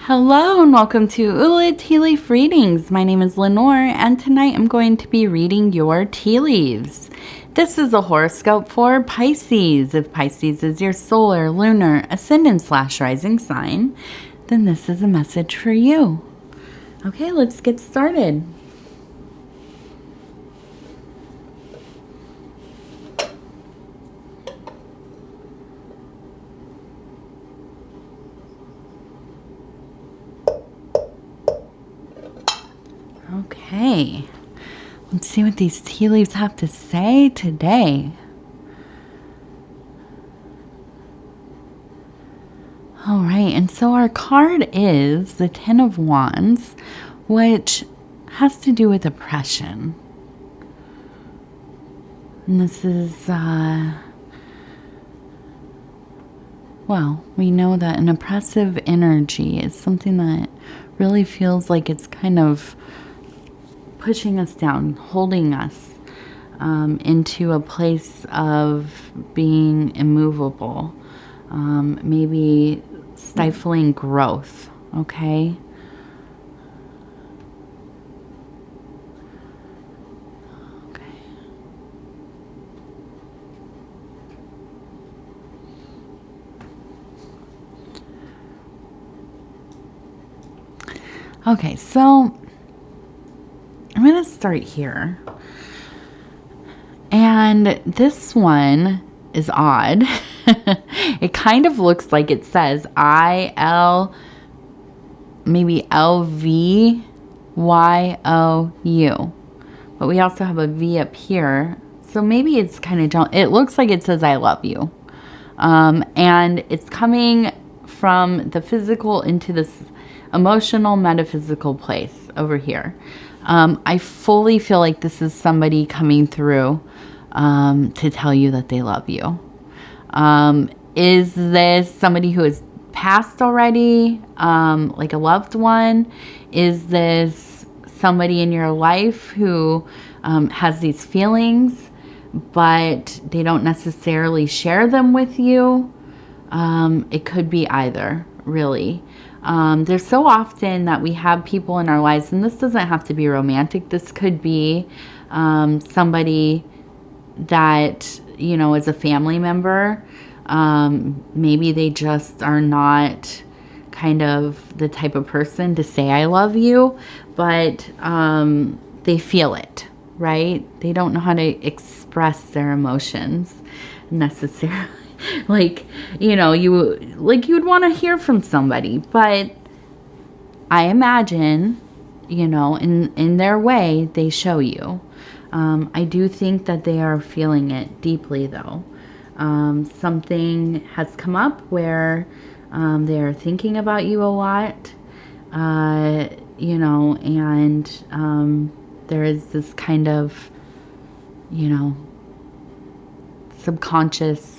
Hello and welcome to Ula Tea Leaf Readings. My name is Lenor and tonight I'm going to be reading your tea leaves. This is a horoscope for Pisces. If Pisces is your solar, lunar, ascendant/rising sign, then this is a message for you. Okay, let's get started. Okay, let's see what these tea leaves have to say today. All right, and so our card is the Ten of Wands, which has to do with oppression. And this is, well, we know that an oppressive energy is something that really feels like it's kind of pushing us down, holding us into a place of being immovable, maybe stifling growth, okay? Okay, so I'm going to start here. And this one is odd. It kind of looks like it says I-L, maybe L-V-Y-O-U. But we also have a V up here. So maybe it's kind of, it looks like it says I love you. And it's coming from the physical into this emotional, metaphysical place over here. I fully feel like this is somebody coming through to tell you that they love you. Is this somebody who has passed already, like a loved one? Is this somebody in your life who has these feelings, but they don't necessarily share them with you? It could be either, really. There's so often that we have people in our lives, and this doesn't have to be romantic. This could be somebody that, you know, is a family member. Maybe they just are not kind of the type of person to say I love you, but they feel it, right? They don't know how to express their emotions necessarily. Like, you know, you would want to hear from somebody, but I imagine, you know, in their way, they show you. I do think that they are feeling it deeply, though. Something has come up where they're thinking about you a lot, you know, and there is this kind of, you know, subconscious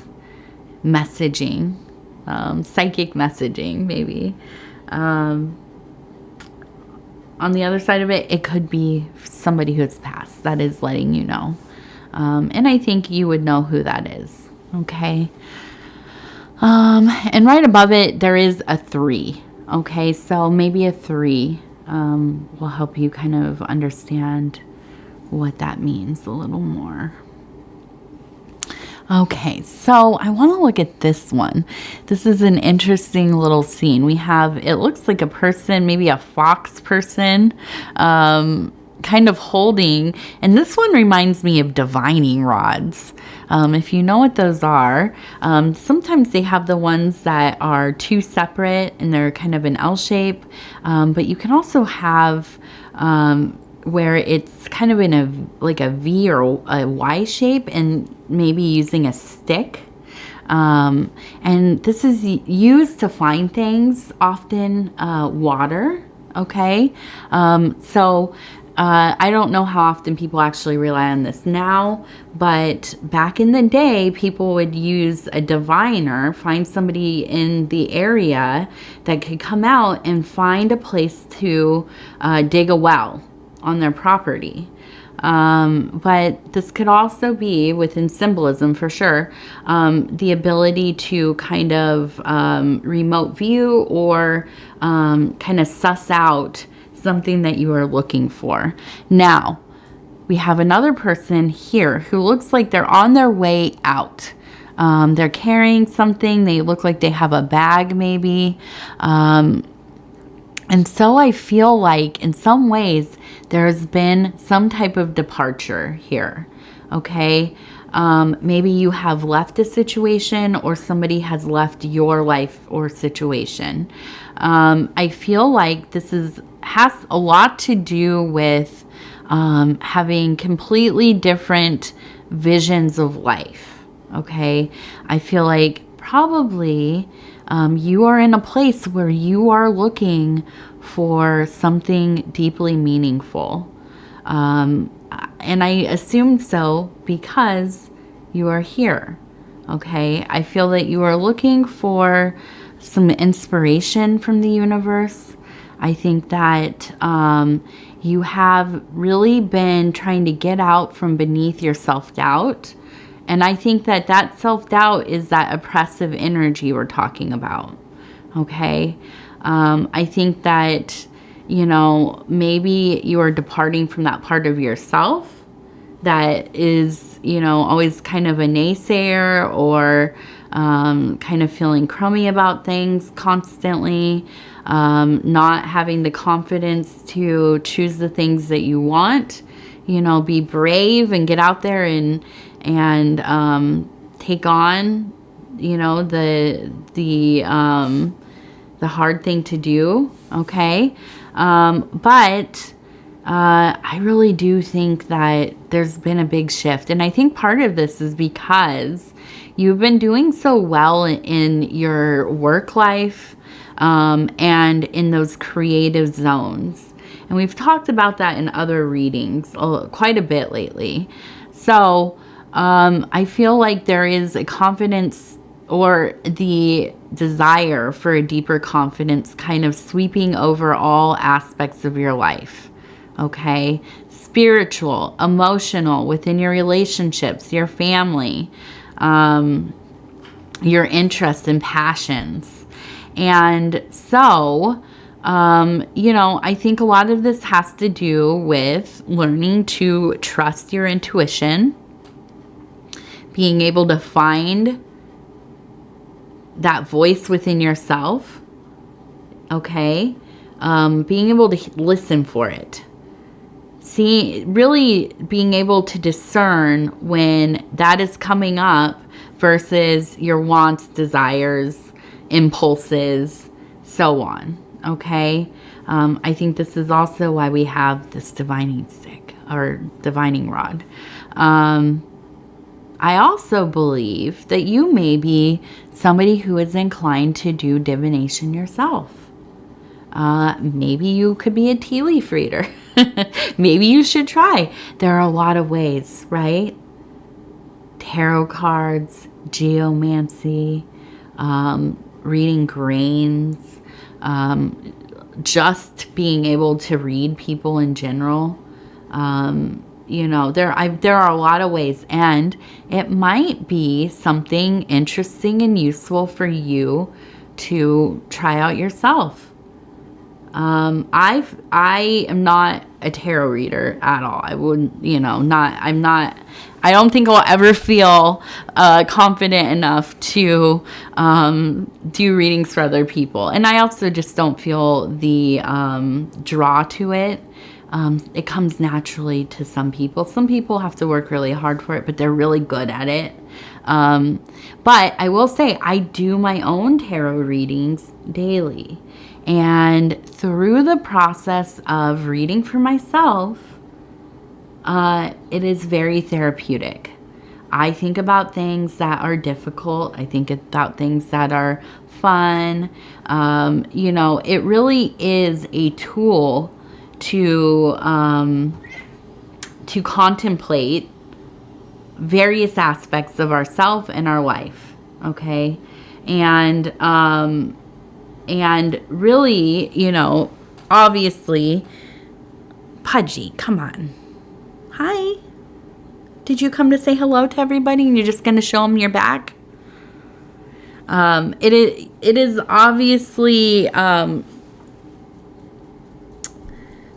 messaging, psychic messaging, maybe. On the other side of it, it could be somebody who's passed that is letting you know. And I think you would know who that is. Okay. And right above it, there is a 3. Okay. So maybe a 3 will help you kind of understand what that means a little more. Okay, so I want to look at this one. This is an interesting little scene. We have, it looks like a person, maybe a fox person, kind of holding, and this one reminds me of divining rods. If you know what those are, sometimes they have the ones that are 2 separate and they're kind of an L shape, but you can also have where it's kind of in a like a V or a Y shape and maybe using a stick. And this is used to find things, often water. Okay. So I don't know how often people actually rely on this now, but back in the day, people would use a diviner, find somebody in the area that could come out and find a place to dig a well on their property. But this could also be, within symbolism for sure, the ability to kind of remote view or kind of suss out something that you are looking for. Now, we have another person here who looks like they're on their way out. They're carrying something. They look like they have a bag maybe. And so I feel like in some ways there's been some type of departure here. Okay. Maybe you have left a situation or somebody has left your life or situation. I feel like this has a lot to do with having completely different visions of life. Okay. I feel like probably you are in a place where you are looking for something deeply meaningful. And I assume so because you are here. Okay. I feel that you are looking for some inspiration from the universe. I think that you have really been trying to get out from beneath your self-doubt. And I think that that self-doubt is that oppressive energy we're talking about. Okay. I think that, maybe you are departing from that part of yourself that is, always kind of a naysayer or kind of feeling crummy about things constantly, not having the confidence to choose the things that you want, be brave and get out there and take on, the hard thing to do. Okay. But I really do think that there's been a big shift. And I think part of this is because you've been doing so well in your work life, and in those creative zones. And we've talked about that in other readings quite a bit lately. So, I feel like there is a confidence or the desire for a deeper confidence kind of sweeping over all aspects of your life. Okay. Spiritual, emotional, within your relationships, your family, your interests and passions. And so, I think a lot of this has to do with learning to trust your intuition, being able to find that voice within yourself. Okay. Being able to listen for it. Really being able to discern when that is coming up versus your wants, desires, impulses, so on. Okay. I think this is also why we have this divining stick or divining rod. I also believe that you may be somebody who is inclined to do divination yourself. Maybe you could be a tea leaf reader. Maybe you should try. There are a lot of ways, right? Tarot cards, geomancy, reading grains, just being able to read people in general. There are a lot of ways, and it might be something interesting and useful for you to try out yourself. I am not a tarot reader at all. I wouldn't, I don't think I'll ever feel confident enough to do readings for other people. And I also just don't feel the draw to it. It comes naturally to some people. Some people have to work really hard for it, but they're really good at it. But I will say I do my own tarot readings daily. And through the process of reading for myself, it is very therapeutic. I think about things that are difficult. I think about things that are fun. It really is a tool to contemplate various aspects of ourself and our life. Okay. And really, obviously, Pudgy, come on. Hi. Did you come to say hello to everybody and you're just going to show them your back? It is obviously,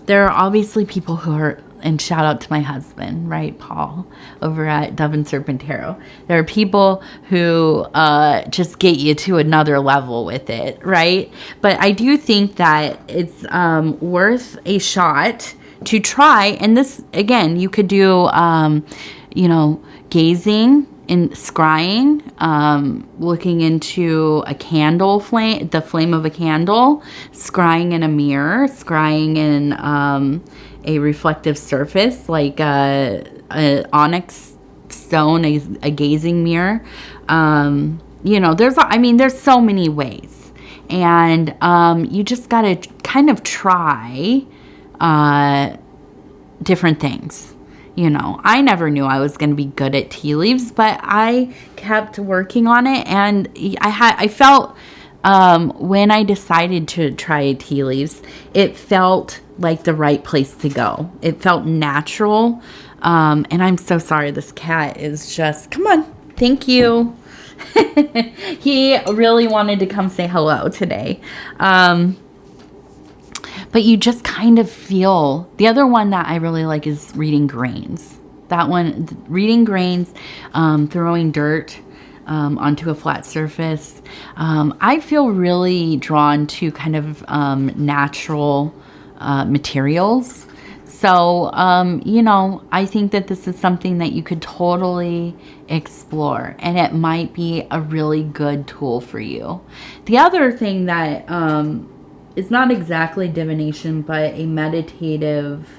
there are obviously people who are, and shout out to my husband, right, Paul, over at Dove and Serpent Tarot. There are people who just get you to another level with it, right? But I do think that it's worth a shot to try. And this, again, you could do, gazing and scrying, looking into a candle flame, the flame of a candle, scrying in a mirror, scrying in a reflective surface like a onyx stone, a gazing mirror. There's so many ways, and you just gotta kind of try different things. I never knew I was going to be good at tea leaves, but I kept working on it, and I felt when I decided to try tea leaves, it felt like the right place to go. It felt natural, and I'm so sorry. This cat is just, come on, thank you. He really wanted to come say hello today. But you just kind of feel, the other one that I really like is reading grains. That one, reading grains, throwing dirt onto a flat surface. I feel really drawn to kind of natural materials. So, I think that this is something that you could totally explore, and it might be a really good tool for you. The other thing that it's not exactly divination, but a meditative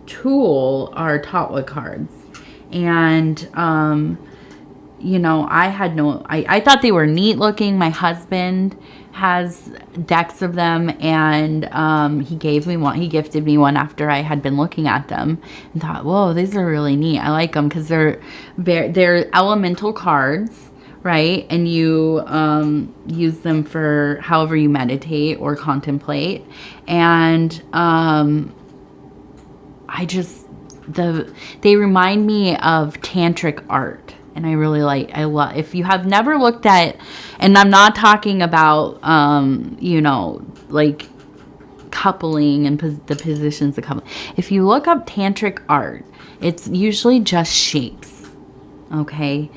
tool are Tatwa cards. And, I thought they were neat looking. My husband has decks of them, and he gifted me one after I had been looking at them and thought, whoa, these are really neat. I like them because they're elemental cards. Right? And you use them for however you meditate or contemplate. And they remind me of tantric art. And I love, if you have never looked at, and I'm not talking about, like coupling and the positions of coupling. If you look up tantric art, it's usually just shapes. Okay?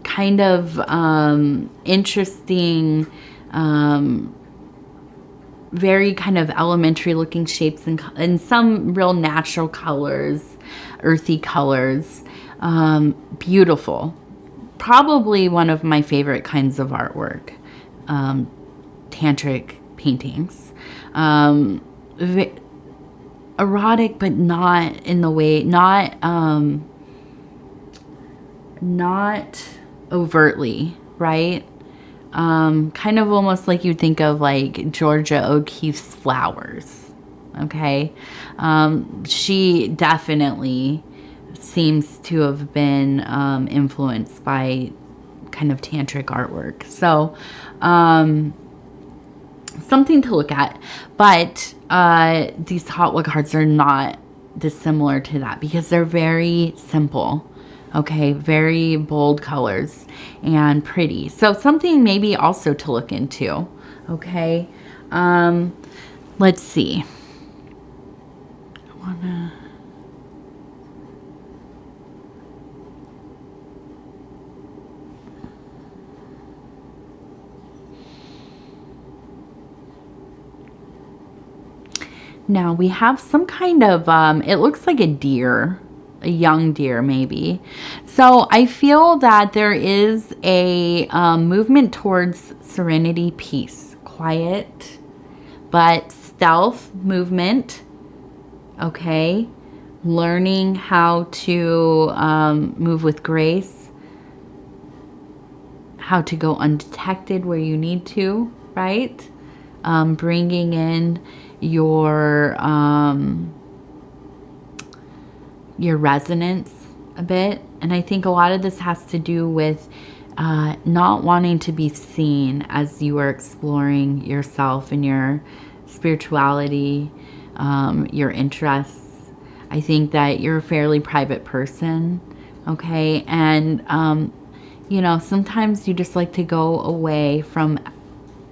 Kind of interesting, very kind of elementary looking shapes and some real natural colors, earthy colors. Beautiful. Probably one of my favorite kinds of artwork, tantric paintings. Erotic, but not in the way, not overtly, right? Kind of almost like you think of like Georgia O'Keeffe's flowers. Okay. She definitely seems to have been influenced by kind of tantric artwork. So something to look at. But these Tatwa cards are not dissimilar to that because they're very simple. Okay, very bold colors and pretty. So something maybe also to look into. Okay, let's see. Now we have some kind of, it looks like a deer. A young deer maybe. So I feel that there is a movement towards serenity, peace, quiet, but stealth movement. Okay. Learning how to move with grace, how to go undetected where you need to, right? Bringing in your resonance a bit. And I think a lot of this has to do with not wanting to be seen as you are exploring yourself and your spirituality, your interests. I think that you're a fairly private person, okay? And, you know, sometimes you just like to go away from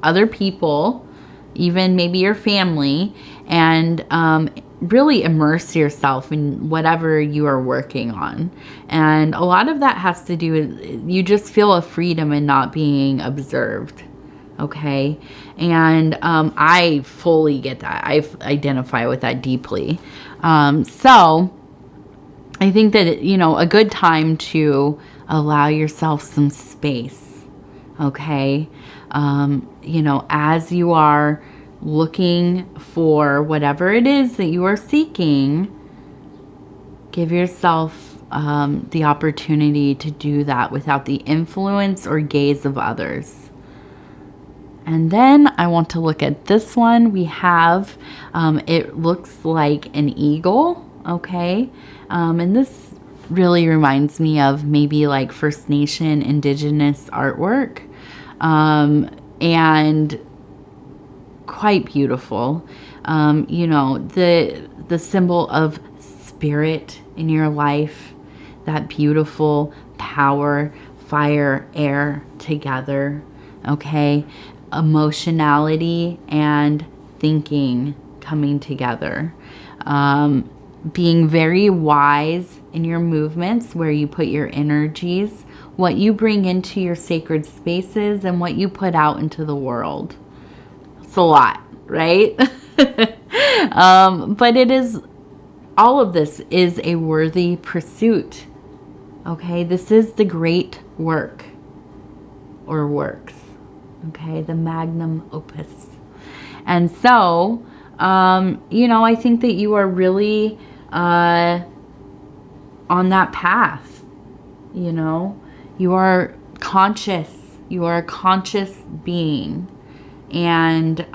other people, even maybe your family, and really immerse yourself in whatever you are working on. And a lot of that has to do with you just feel a freedom in not being observed. Okay. And I fully get that. I identify with that deeply. So I think that, you know, a good time to allow yourself some space. Okay. You know, as you are looking for whatever it is that you are seeking, give yourself the opportunity to do that without the influence or gaze of others. And then I want to look at this one. We have, it looks like an eagle, okay? And this really reminds me of maybe like First Nation Indigenous artwork. And quite beautiful. You know, the symbol of spirit in your life, that beautiful power, fire, air together, okay? Emotionality and thinking coming together. Being very wise in your movements, where you put your energies, what you bring into your sacred spaces, and what you put out into the world. It's a lot, right? But it is, all of this is a worthy pursuit. Okay, this is the great work or works. Okay, the magnum opus. And so, you know, I think that you are really on that path. You know, you are conscious. You are a conscious being. And,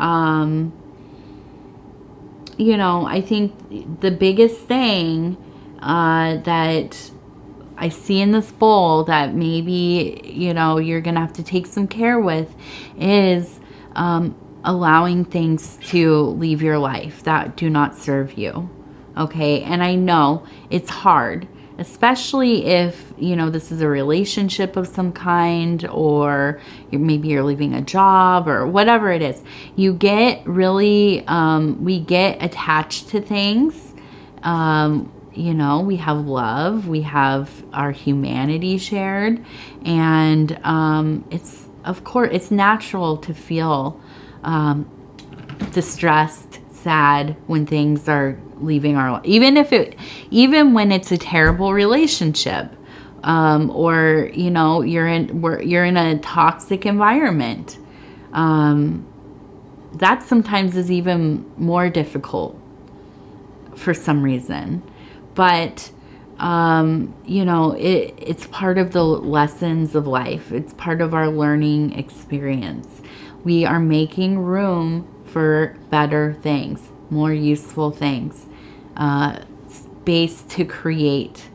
you know, I think the biggest thing that I see in this bowl that maybe, you know, you're going to have to take some care with is allowing things to leave your life that do not serve you. Okay. And I know it's hard, especially if, you know, this is a relationship of some kind, or maybe you're leaving a job or whatever it is. You get really, we get attached to things. You know, we have love, we have our humanity shared, and it's, of course, it's natural to feel distressed, sad when things are leaving our life, even when it's a terrible relationship, or, you know, you're in a toxic environment. That sometimes is even more difficult for some reason. But, you know, it's part of the lessons of life. It's part of our learning experience. We are making room for better things, more useful things, space to create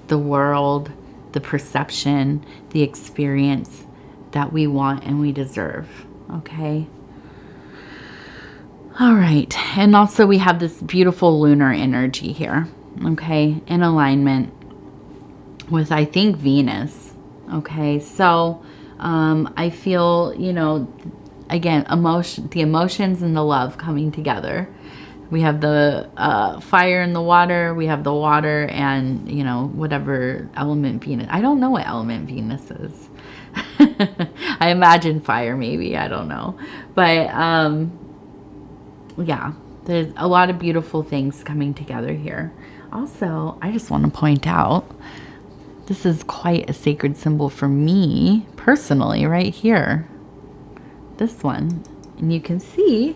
the world, the perception, the experience that we want and we deserve. Okay. All right. And also we have this beautiful lunar energy here. Okay, in alignment with, I think, Venus. Okay, so I feel, you know, again, the emotions and the love coming together. We have the fire and the water. We have the water and, you know, whatever element Venus. I don't know what element Venus is. I imagine fire, maybe. I don't know. But, yeah, there's a lot of beautiful things coming together here. Also, I just want to point out, this is quite a sacred symbol for me personally, right here. This one. And you can see,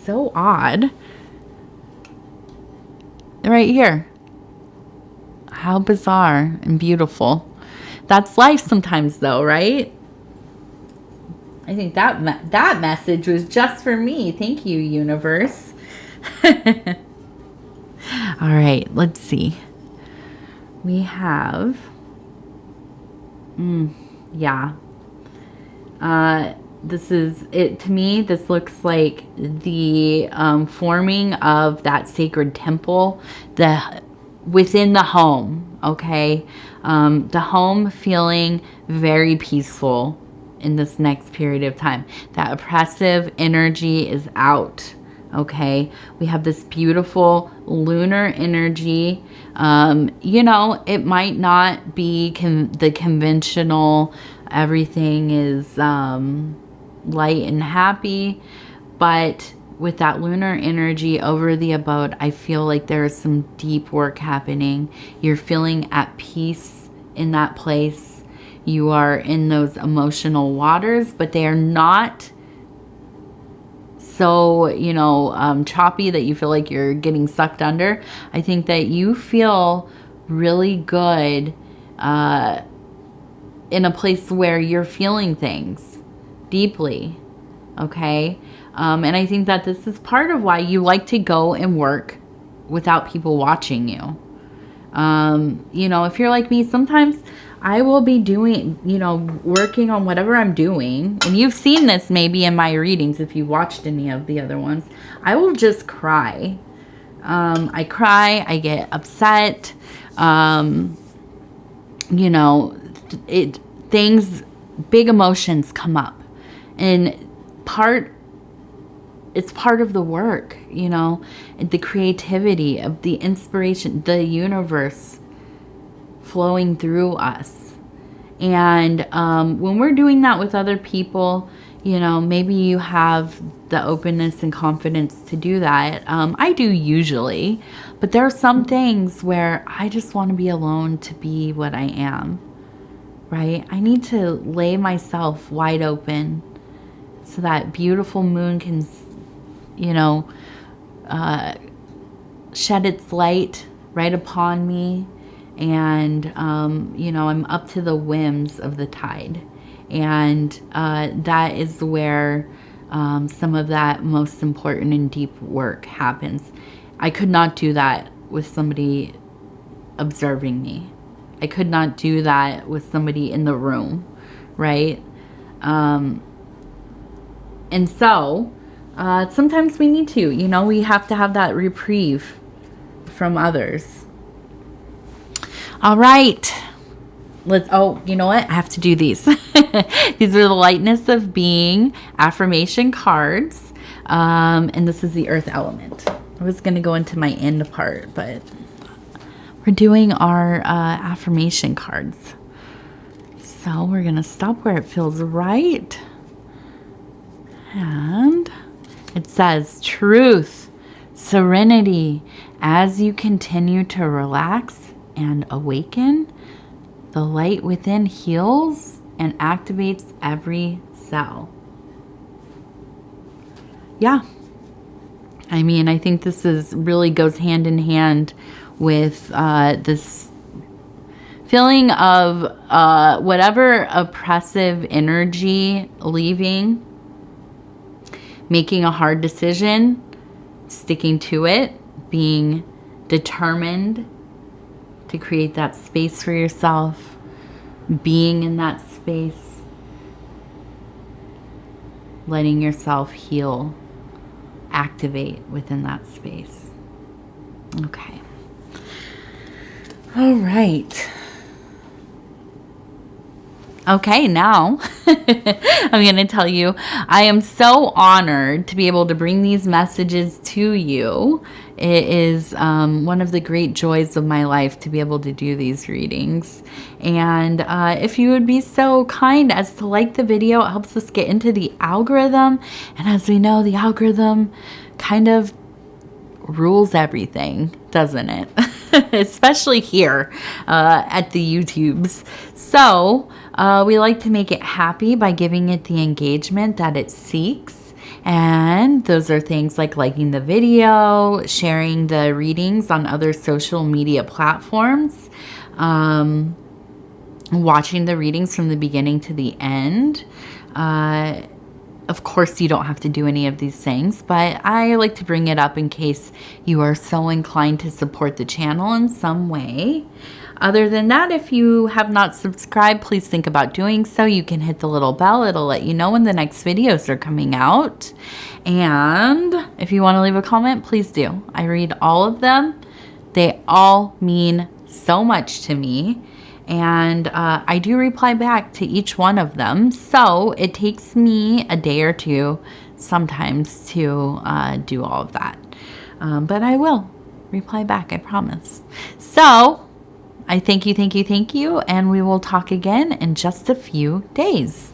so odd, right here. How bizarre and beautiful. That's life sometimes, though, right? I think that message was just for me. Thank you, universe. All right, let's see. We have, yeah. this is it to me. This looks like the forming of that sacred temple, within the home. Okay, the home feeling very peaceful in this next period of time. That oppressive energy is out. Okay, we have this beautiful lunar energy. You know, it might not be the conventional, everything is light and happy, but with that lunar energy over the abode, I feel like there is some deep work happening. You're feeling at peace in that place. You are in those emotional waters, but they are not so, you know, choppy that you feel like you're getting sucked under. I think that you feel really good in a place where you're feeling things deeply. Okay. And I think that this is part of why you like to go and work without people watching you. You know, if you're like me, sometimes I will be doing, you know, working on whatever I'm doing. And you've seen this maybe in my readings if you watched any of the other ones. I will just cry. I cry. I get upset. You know, things, big emotions come up. And it's part of the work, you know, the creativity of the inspiration, the universe flowing through us. And when we're doing that with other people, you know, maybe you have the openness and confidence to do that. I do usually, but there are some things where I just want to be alone to be what I am, right? I need to lay myself wide open so that beautiful moon can, you know, shed its light right upon me. And, you know, I'm up to the whims of the tide. And that is where some of that most important and deep work happens. I could not do that with somebody observing me. I could not do that with somebody in the room, right? And so sometimes we need to, you know, we have to have that reprieve from others. All right. You know what? I have to do these. These are the lightness of being affirmation cards. And this is the earth element. I was going to go into my end part, but we're doing our affirmation cards. So we're going to stop where it feels right. And it says truth, serenity, as you continue to relax and awaken, the light within heals and activates every cell. Yeah. I mean, I think this really goes hand in hand with this feeling of whatever oppressive energy leaving, making a hard decision, sticking to it, being determined to create that space for yourself, being in that space, letting yourself heal, activate within that space. Okay. All right. Okay, now I'm going to tell you, I am so honored to be able to bring these messages to you. It is one of the great joys of my life to be able to do these readings. And if you would be so kind as to like the video, it helps us get into the algorithm. And as we know, the algorithm kind of rules everything, doesn't it? Especially here at the YouTubes. So we like to make it happy by giving it the engagement that it seeks. And those are things like liking the video, sharing the readings on other social media platforms, watching the readings from the beginning to the end. Of course, you don't have to do any of these things, but I like to bring it up in case you are so inclined to support the channel in some way. Other than that, if you have not subscribed, please think about doing so. You can hit the little bell. It'll let you know when the next videos are coming out. And if you want to leave a comment, please do. I read all of them. They all mean so much to me. And I do reply back to each one of them. So it takes me a day or two sometimes to do all of that. But I will reply back, I promise. So I thank you, and we will talk again in just a few days.